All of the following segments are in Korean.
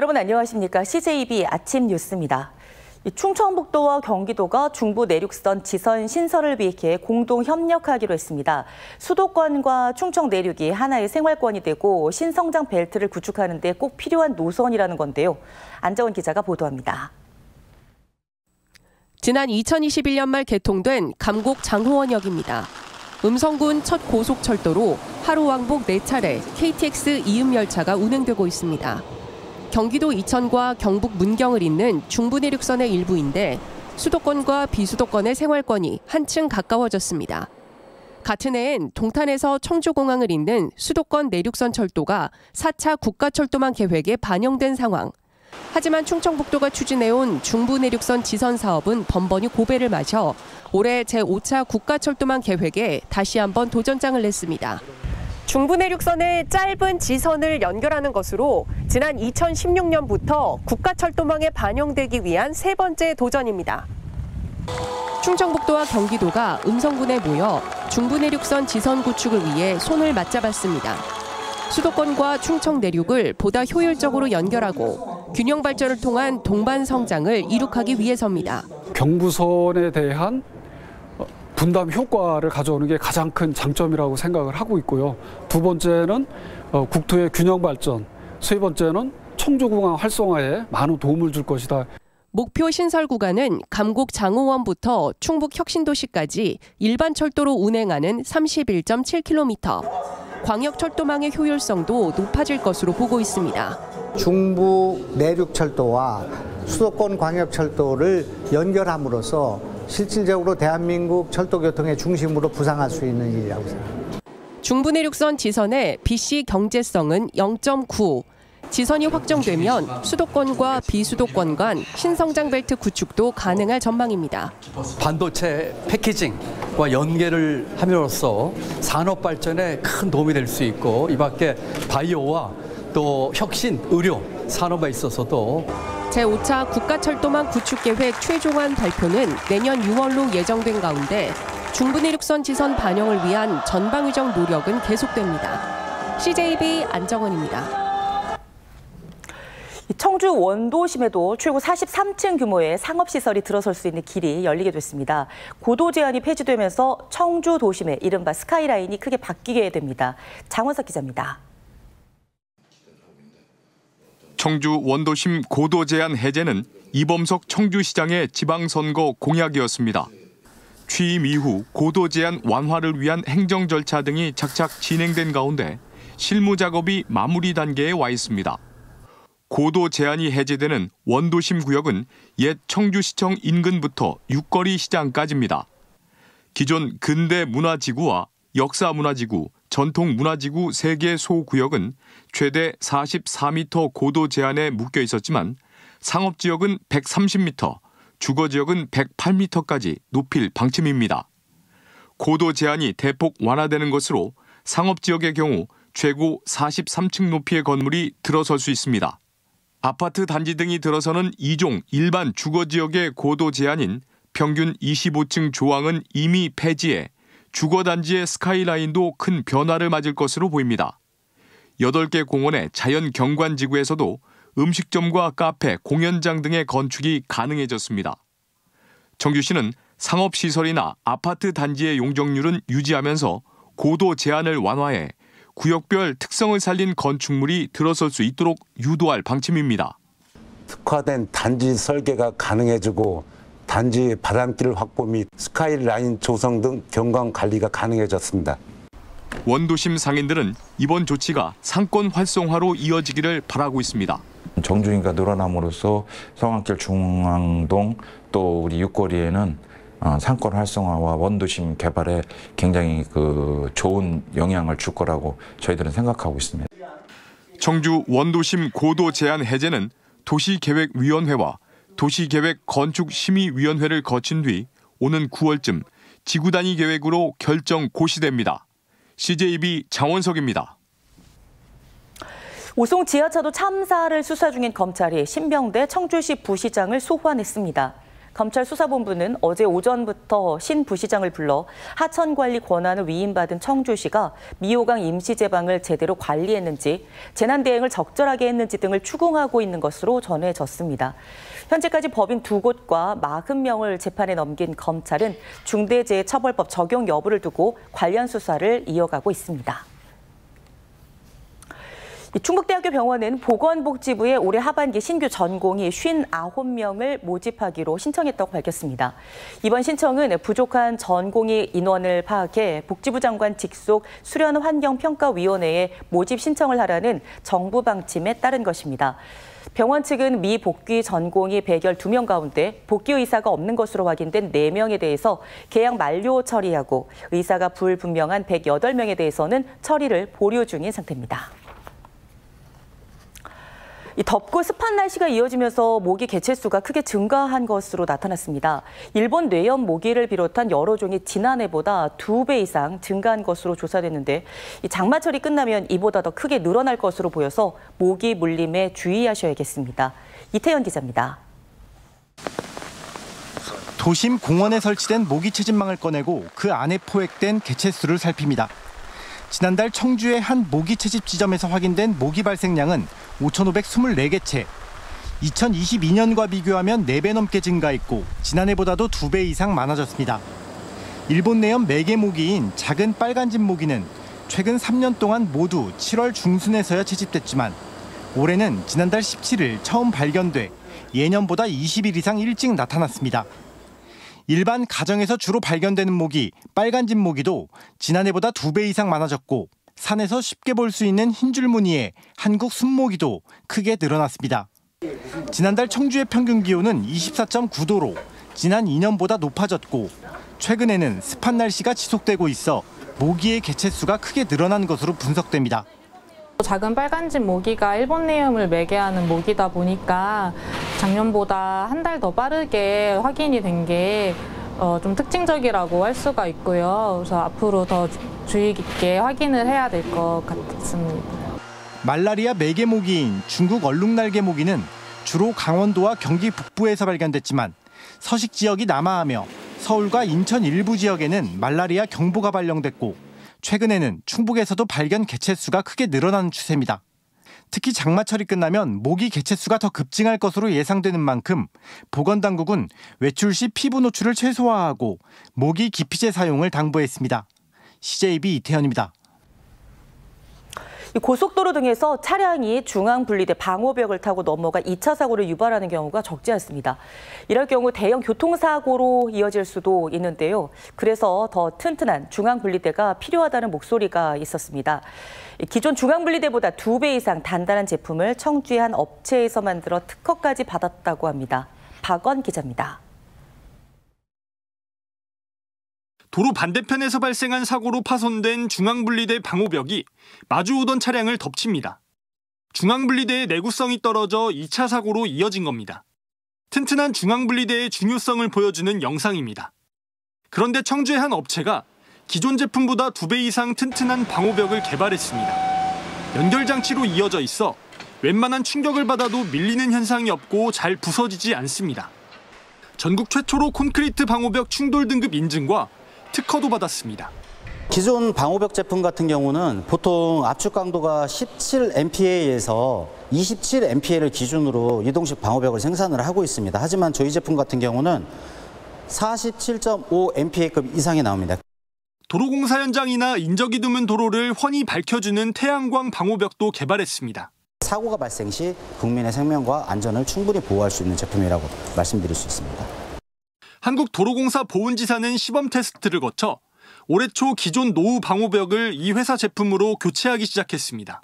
여러분 안녕하십니까? CJB 아침 뉴스입니다. 충청북도와 경기도가 중부 내륙선 지선 신설을 위해 공동 협력하기로 했습니다. 수도권과 충청 내륙이 하나의 생활권이 되고 신성장 벨트를 구축하는 데 꼭 필요한 노선이라는 건데요. 안정은 기자가 보도합니다. 지난 2021년 말 개통된 감곡 장호원역입니다. 음성군 첫 고속철도로 하루 왕복 4차례 KTX 이음 열차가 운행되고 있습니다. 경기도 이천과 경북 문경을 잇는 중부내륙선의 일부인데 수도권과 비수도권의 생활권이 한층 가까워졌습니다. 같은 해엔 동탄에서 청주공항을 잇는 수도권 내륙선 철도가 4차 국가철도망 계획에 반영된 상황. 하지만 충청북도가 추진해온 중부내륙선 지선 사업은 번번이 고배를 마셔 올해 제5차 국가철도망 계획에 다시 한번 도전장을 냈습니다. 중부내륙선의 짧은 지선을 연결하는 것으로 지난 2016년부터 국가철도망에 반영되기 위한 세 번째 도전입니다. 충청북도와 경기도가 음성군에 모여 중부내륙선 지선 구축을 위해 손을 맞잡았습니다. 수도권과 충청 내륙을 보다 효율적으로 연결하고 균형 발전을 통한 동반 성장을 이룩하기 위해서입니다. 경부선에 대한 분담 효과를 가져오는 게 가장 큰 장점이라고 생각을 하고 있고요. 두 번째는 국토의 균형 발전, 세 번째는 청주공항 활성화에 많은 도움을 줄 것이다. 목표 신설 구간은 감곡 장호원부터 충북 혁신도시까지 일반 철도로 운행하는 31.7km. 광역철도망의 효율성도 높아질 것으로 보고 있습니다. 중부 내륙철도와 수도권 광역철도를 연결함으로써 실질적으로 대한민국 철도교통의 중심으로 부상할 수 있는 일이라고 생각합니다. 중부내륙선 지선의 BC 경제성은 0.9. 지선이 확정되면 수도권과 비수도권 간 신성장 벨트 구축도 가능할 전망입니다. 반도체 패키징과 연계를 함으로써 산업 발전에 큰 도움이 될 수 있고 이 밖에 바이오와 또 혁신, 의료 산업에 있어서도 제5차 국가철도망 구축 계획 최종안 발표는 내년 6월로 예정된 가운데 중부내륙선 지선 반영을 위한 전방위적 노력은 계속됩니다. CJB 안정은입니다. 청주 원도심에도 최고 43층 규모의 상업시설이 들어설 수 있는 길이 열리게 됐습니다. 고도 제한이 폐지되면서 청주 도심의 이른바 스카이라인이 크게 바뀌게 됩니다. 장원석 기자입니다. 청주 원도심 고도 제한 해제는 이범석 청주시장의 지방선거 공약이었습니다. 취임 이후 고도 제한 완화를 위한 행정 절차 등이 착착 진행된 가운데 실무 작업이 마무리 단계에 와 있습니다. 고도 제한이 해제되는 원도심 구역은 옛 청주시청 인근부터 육거리 시장까지입니다. 기존 근대 문화지구와 역사 문화지구, 전통 문화지구 3개 소구역은 최대 44m 고도 제한에 묶여 있었지만 상업지역은 130m, 주거지역은 108m까지 높일 방침입니다. 고도 제한이 대폭 완화되는 것으로 상업지역의 경우 최고 43층 높이의 건물이 들어설 수 있습니다. 아파트 단지 등이 들어서는 2종 일반 주거지역의 고도 제한인 평균 25층 조항은 이미 폐지해 주거단지의 스카이라인도 큰 변화를 맞을 것으로 보입니다. 8개 공원의 자연 경관지구에서도 음식점과 카페, 공연장 등의 건축이 가능해졌습니다. 청주시는 상업시설이나 아파트 단지의 용적률은 유지하면서 고도 제한을 완화해 구역별 특성을 살린 건축물이 들어설 수 있도록 유도할 방침입니다. 특화된 단지 설계가 가능해지고 단지 바람길 확보 및 스카이라인 조성 등 경관 관리가 가능해졌습니다. 원도심 상인들은 이번 조치가 상권 활성화로 이어지기를 바라고 있습니다. 정주행가 늘어남으로써 성안길 중앙동 또 우리 육거리에는 상권 활성화와 원도심 개발에 굉장히 좋은 영향을 줄 거라고 저희들은 생각하고 있습니다. 청주 원도심 고도 제한 해제는 도시계획위원회와 도시계획건축심의위원회를 거친 뒤 오는 9월쯤 지구단위 계획으로 결정 고시됩니다. CJB 장원석입니다. 오송 지하차도 참사를 수사 중인 검찰이 신병대 청주시 부시장을 소환했습니다. 검찰 수사본부는 어제 오전부터 신 부시장을 불러 하천관리 권한을 위임받은 청주시가 미호강 임시제방을 제대로 관리했는지, 재난대응을 적절하게 했는지 등을 추궁하고 있는 것으로 전해졌습니다. 현재까지 법인 2곳과 40명을 재판에 넘긴 검찰은 중대재해처벌법 적용 여부를 두고 관련 수사를 이어가고 있습니다. 충북대학교 병원은 보건복지부에 올해 하반기 신규 전공의 59명을 모집하기로 신청했다고 밝혔습니다. 이번 신청은 부족한 전공의 인원을 파악해 복지부 장관 직속 수련환경평가위원회에 모집 신청을 하라는 정부 방침에 따른 것입니다. 병원 측은 미복귀 전공의 배결 2명 가운데 복귀 의사가 없는 것으로 확인된 4명에 대해서 계약 만료 처리하고, 의사가 불분명한 108명에 대해서는 처리를 보류 중인 상태입니다. 덥고 습한 날씨가 이어지면서 모기 개체수가 크게 증가한 것으로 나타났습니다. 일본 뇌염 모기를 비롯한 여러 종이 지난해보다 2배 이상 증가한 것으로 조사됐는데, 장마철이 끝나면 이보다 더 크게 늘어날 것으로 보여서 모기 물림에 주의하셔야겠습니다. 이태현 기자입니다. 도심 공원에 설치된 모기 채집망을 꺼내고 그 안에 포획된 개체수를 살핍니다. 지난달 청주의 한 모기 채집 지점에서 확인된 모기 발생량은 5,524개체. 2022년과 비교하면 4배 넘게 증가했고 지난해보다도 2배 이상 많아졌습니다. 일본 내염 매개 모기인 작은 빨간집 모기는 최근 3년 동안 모두 7월 중순에서야 채집됐지만 올해는 지난달 17일 처음 발견돼 예년보다 20일 이상 일찍 나타났습니다. 일반 가정에서 주로 발견되는 모기, 빨간집 모기도 지난해보다 2배 이상 많아졌고, 산에서 쉽게 볼 수 있는 흰줄 무늬의 한국 순모기도 크게 늘어났습니다. 지난달 청주의 평균 기온은 24.9도로 지난 2년보다 높아졌고, 최근에는 습한 날씨가 지속되고 있어 모기의 개체수가 크게 늘어난 것으로 분석됩니다. 작은 빨간집 모기가 일본 뇌염을 매개하는 모기다 보니까 작년보다 한 달 더 빠르게 확인이 된 게 좀 특징적이라고 할 수가 있고요. 그래서 앞으로 더 주의 깊게 확인을 해야 될 것 같습니다. 말라리아 매개 모기인 중국 얼룩날개 모기는 주로 강원도와 경기 북부에서 발견됐지만 서식 지역이 남하하며 서울과 인천 일부 지역에는 말라리아 경보가 발령됐고, 최근에는 충북에서도 발견 개체수가 크게 늘어나는 추세입니다. 특히 장마철이 끝나면 모기 개체수가 더 급증할 것으로 예상되는 만큼 보건당국은 외출 시 피부 노출을 최소화하고 모기 기피제 사용을 당부했습니다. CJB 이태현입니다. 고속도로 등에서 차량이 중앙분리대 방호벽을 타고 넘어가 2차 사고를 유발하는 경우가 적지 않습니다. 이럴 경우 대형 교통사고로 이어질 수도 있는데요. 그래서 더 튼튼한 중앙분리대가 필요하다는 목소리가 있었습니다. 기존 중앙분리대보다 2배 이상 단단한 제품을 청주의 한 업체에서 만들어 특허까지 받았다고 합니다. 박원 기자입니다. 도로 반대편에서 발생한 사고로 파손된 중앙분리대 방호벽이 마주오던 차량을 덮칩니다. 중앙분리대의 내구성이 떨어져 2차 사고로 이어진 겁니다. 튼튼한 중앙분리대의 중요성을 보여주는 영상입니다. 그런데 청주의 한 업체가 기존 제품보다 2배 이상 튼튼한 방호벽을 개발했습니다. 연결장치로 이어져 있어 웬만한 충격을 받아도 밀리는 현상이 없고 잘 부서지지 않습니다. 전국 최초로 콘크리트 방호벽 충돌 등급 인증과 특허도 받았습니다. 기존 방호벽 제품 같은 경우는 보통 압축 강도가 17MPa에서 27MPa를 기준으로 이동식 방호벽을 생산을 하고 있습니다. 하지만 저희 제품 같은 경우는 47.5MPa급 이상이 나옵니다. 도로공사 현장이나 인적이 드문 도로를 훤히 밝혀주는 태양광 방호벽도 개발했습니다. 사고가 발생 시 국민의 생명과 안전을 충분히 보호할 수 있는 제품이라고 말씀드릴 수 있습니다. 한국도로공사 보은지사는 시범 테스트를 거쳐 올해 초 기존 노후 방호벽을 이 회사 제품으로 교체하기 시작했습니다.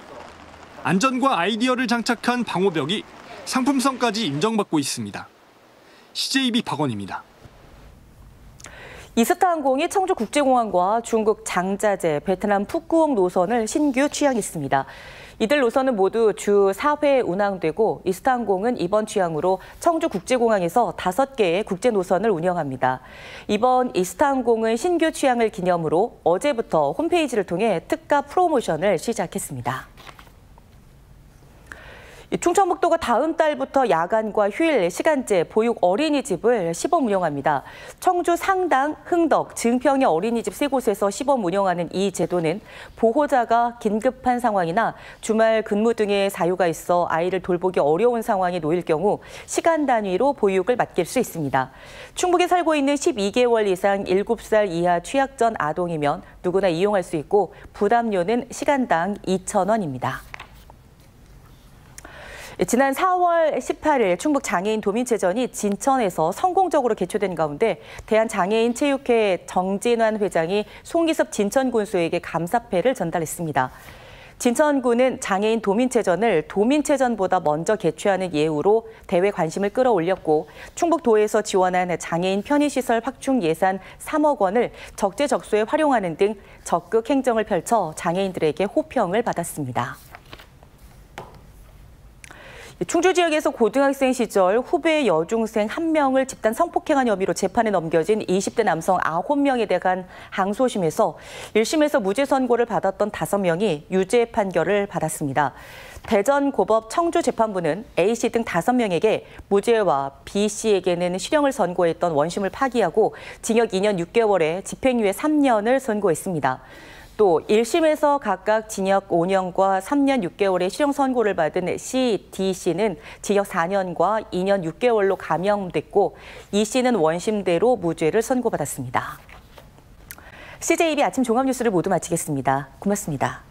안전과 아이디어를 장착한 방호벽이 상품성까지 인정받고 있습니다. CJB 박원입니다. 이스타항공이 청주국제공항과 중국 장자제, 베트남 푸꾸옥 노선을 신규 취항했습니다. 이들 노선은 모두 주 4회 운항되고 이스타항공은 이번 취항으로 청주국제공항에서 5개의 국제 노선을 운영합니다. 이번 이스타항공은 신규 취항을 기념으로 어제부터 홈페이지를 통해 특가 프로모션을 시작했습니다. 충청북도가 다음 달부터 야간과 휴일 시간제 보육 어린이집을 시범 운영합니다. 청주 상당, 흥덕, 증평의 어린이집 3곳에서 시범 운영하는 이 제도는 보호자가 긴급한 상황이나 주말 근무 등의 사유가 있어 아이를 돌보기 어려운 상황에 놓일 경우 시간 단위로 보육을 맡길 수 있습니다. 충북에 살고 있는 12개월 이상 7살 이하 취약전 아동이면 누구나 이용할 수 있고 부담료는 시간당 2,000원입니다. 지난 4월 18일 충북 장애인 도민체전이 진천에서 성공적으로 개최된 가운데 대한장애인체육회 정진환 회장이 송기섭 진천군수에게 감사패를 전달했습니다. 진천군은 장애인 도민체전을 도민체전보다 먼저 개최하는 예우로 대회 관심을 끌어올렸고 충북도에서 지원한 장애인 편의시설 확충 예산 3억 원을 적재적소에 활용하는 등 적극 행정을 펼쳐 장애인들에게 호평을 받았습니다. 충주 지역에서 고등학생 시절 후배 여중생 1명을 집단 성폭행한 혐의로 재판에 넘겨진 20대 남성 9명에 대한 항소심에서 1심에서 무죄 선고를 받았던 5명이 유죄 판결을 받았습니다. 대전고법 청주재판부는 A씨 등 5명에게 무죄와 B씨에게는 실형을 선고했던 원심을 파기하고 징역 2년 6개월에 집행유예 3년을 선고했습니다. 또 1심에서 각각 징역 5년과 3년 6개월의 실형 선고를 받은 C, D씨는 징역 4년과 2년 6개월로 감형됐고 E씨는 원심대로 무죄를 선고받았습니다. CJB 아침 종합뉴스를 모두 마치겠습니다. 고맙습니다.